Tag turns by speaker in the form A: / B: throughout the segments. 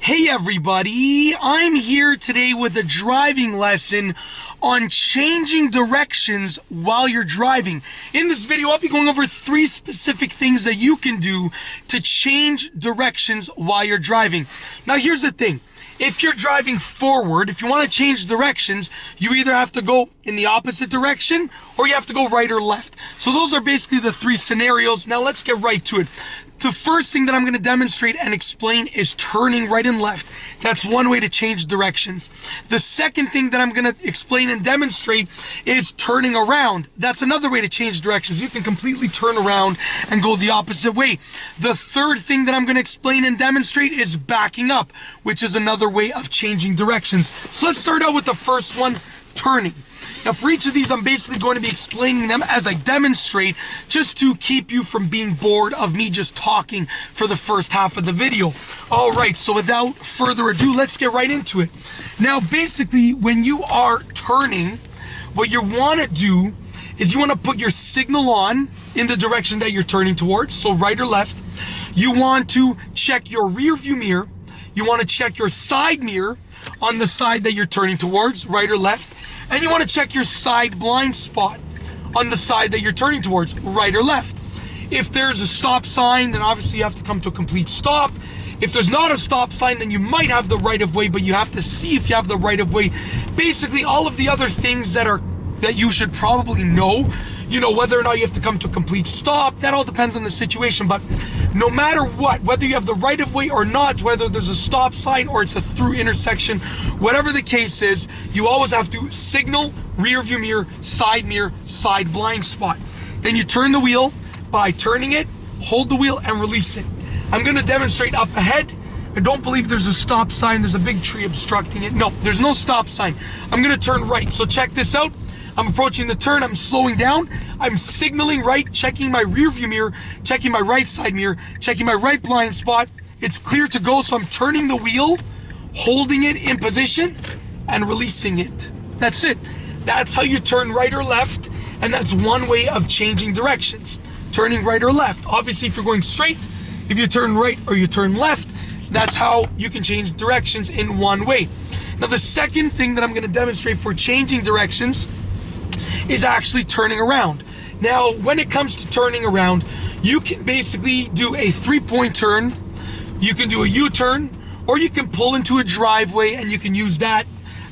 A: Hey everybody, I'm here today with a driving lesson on changing directions while you're driving. In this video, I'll be going over 3 specific things that you can do to change directions while you're driving. Now here's the thing. If you're driving forward, if you want to change directions, you either have to go in the opposite direction or you have to go right or left. So those are basically the 3 scenarios. Now let's get right to it. The first thing that I'm going to demonstrate and explain is turning right and left. That's one way to change directions. The second thing that I'm going to explain and demonstrate is turning around. That's another way to change directions. You can completely turn around and go the opposite way. The third thing that I'm going to explain and demonstrate is backing up, which is another way of changing directions. So let's start out with the first one, turning. Now for each of these, I'm basically going to be explaining them as I demonstrate, just to keep you from being bored of me just talking for the first half of the video. All right, so without further ado, let's get right into it. Now basically, when you are turning, what you want to do is you want to put your signal on in the direction that you're turning towards, so right or left. You want to check your rear view mirror. You want to check your side mirror on the side that you're turning towards, right or left. And you want to check your side blind spot on the side that you're turning towards, right or left. If there's a stop sign, then obviously you have to come to a complete stop. If there's not a stop sign, then you might have the right of way, but you have to see if you have the right of way. Basically, all of the other things that you should probably know, whether or not you have to come to a complete stop, that all depends on the situation. But no matter what, whether you have the right of way or not, whether there's a stop sign or it's a through intersection, whatever the case is, you always have to signal rear view mirror, side blind spot. Then you turn the wheel by turning it, hold the wheel and release it. I'm going to demonstrate up ahead. I don't believe there's a stop sign. There's a big tree obstructing it. No, there's no stop sign. I'm going to turn right. So check this out. I'm approaching the turn, I'm slowing down, I'm signaling right, checking my rear view mirror, checking my right side mirror, checking my right blind spot. It's clear to go, so I'm turning the wheel, holding it in position, and releasing it. That's it. That's how you turn right or left, and that's one way of changing directions. Turning right or left. Obviously, if you're going straight, if you turn right or you turn left, that's how you can change directions in one way. Now, the second thing that I'm going to demonstrate for changing directions is actually turning around. Now, when it comes to turning around, you can basically do a 3-point turn, you can do a U-turn, or you can pull into a driveway and you can use that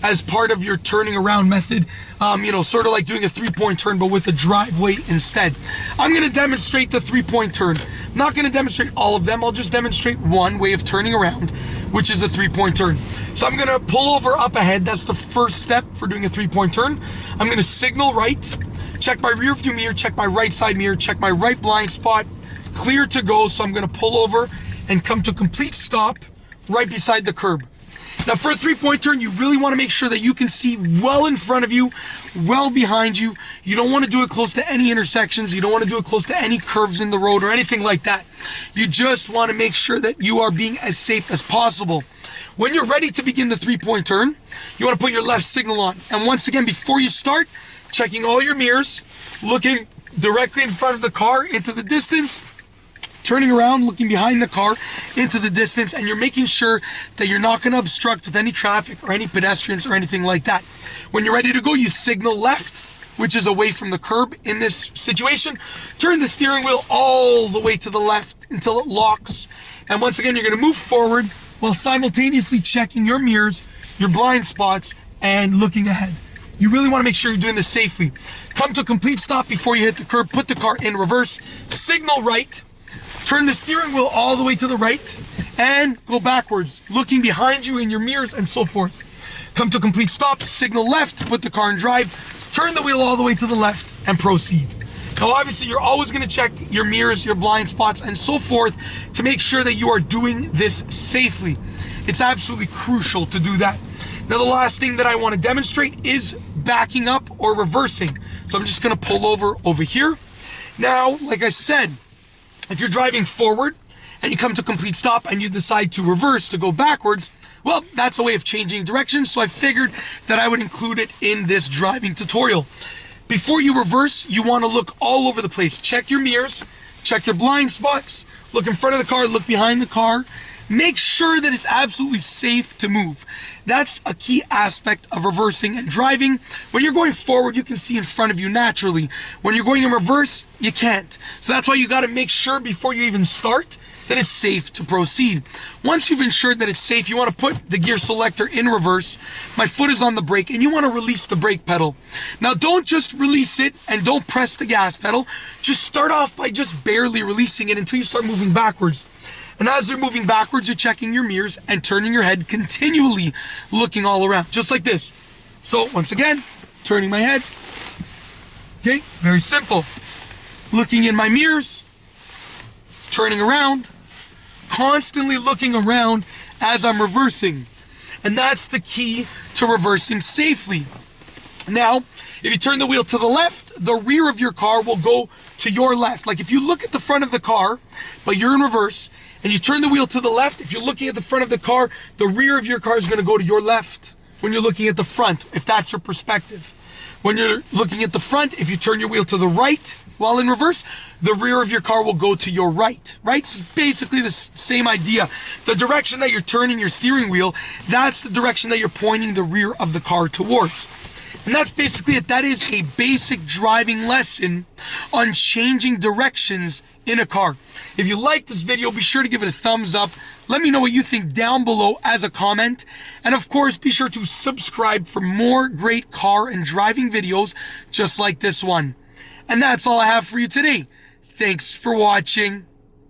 A: as part of your turning around method, sort of like doing a 3-point turn but with a driveway instead. I'm going to demonstrate the 3-point turn. I'm not going to demonstrate all of them, I'll just demonstrate one way of turning around, which is a 3-point turn. So I'm going to pull over up ahead. That's the first step for doing a 3-point turn. I'm going to signal right, check my rear view mirror, check my right side mirror, check my right blind spot, clear to go. So I'm going to pull over and come to a complete stop right beside the curb. Now for a 3-point turn, you really want to make sure that you can see well in front of you, well behind you. You don't want to do it close to any intersections. You don't want to do it close to any curves in the road or anything like that. You just want to make sure that you are being as safe as possible. When you're ready to begin the 3-point turn, you want to put your left signal on. And once again, before you start, checking all your mirrors, looking directly in front of the car into the distance, turning around, looking behind the car into the distance, and you're making sure that you're not going to obstruct with any traffic or any pedestrians or anything like that. When you're ready to go, you signal left, which is away from the curb in this situation. Turn the steering wheel all the way to the left until it locks. And once again, you're going to move forward while simultaneously checking your mirrors, your blind spots, and looking ahead. You really want to make sure you're doing this safely. Come to a complete stop before you hit the curb, put the car in reverse, signal right, turn the steering wheel all the way to the right, and go backwards, looking behind you in your mirrors and so forth. Come to a complete stop, signal left, put the car in drive, turn the wheel all the way to the left, and proceed. Now obviously you're always going to check your mirrors, your blind spots, and so forth to make sure that you are doing this safely. It's absolutely crucial to do that. Now the last thing that I want to demonstrate is backing up or reversing. So I'm just going to pull over here. Now, like I said, if you're driving forward and you come to a complete stop and you decide to reverse, to go backwards, well, that's a way of changing directions. So I figured that I would include it in this driving tutorial. Before you reverse, you want to look all over the place. Check your mirrors, check your blind spots, look in front of the car, look behind the car, Make sure that it's absolutely safe to move. That's a key aspect of reversing and driving. When you're going forward, you can see in front of you naturally. When you're going in reverse, you can't. So that's why you got to make sure before you even start that it's safe to proceed. Once you've ensured that it's safe, you want to put the gear selector in reverse. My foot is on the brake, and you want to release the brake pedal. Now, don't just release it and don't press the gas pedal. Just start off by just barely releasing it until you start moving backwards. And as you're moving backwards, you're checking your mirrors and turning your head, continually looking all around, just like this. So once again, turning my head. Okay, very simple. Looking in my mirrors, turning around, constantly looking around as I'm reversing. And that's the key to reversing safely. Now, if you turn the wheel to the left, the rear of your car will go to your left. Like if you look at the front of the car, but you're in reverse, and you turn the wheel to the left, if you're looking at the front of the car, the rear of your car is going to go to your left when you're looking at the front, if that's your perspective. When you're looking at the front, if you turn your wheel to the right while in reverse, the rear of your car will go to your right, right? So it's basically the same idea. The direction that you're turning your steering wheel, that's the direction that you're pointing the rear of the car towards. And that's basically it. That is a basic driving lesson on changing directions in a car. If you like this video, be sure to give it a thumbs up. Let me know what you think down below as a comment. And of course, be sure to subscribe for more great car and driving videos just like this one. And that's all I have for you today. Thanks for watching.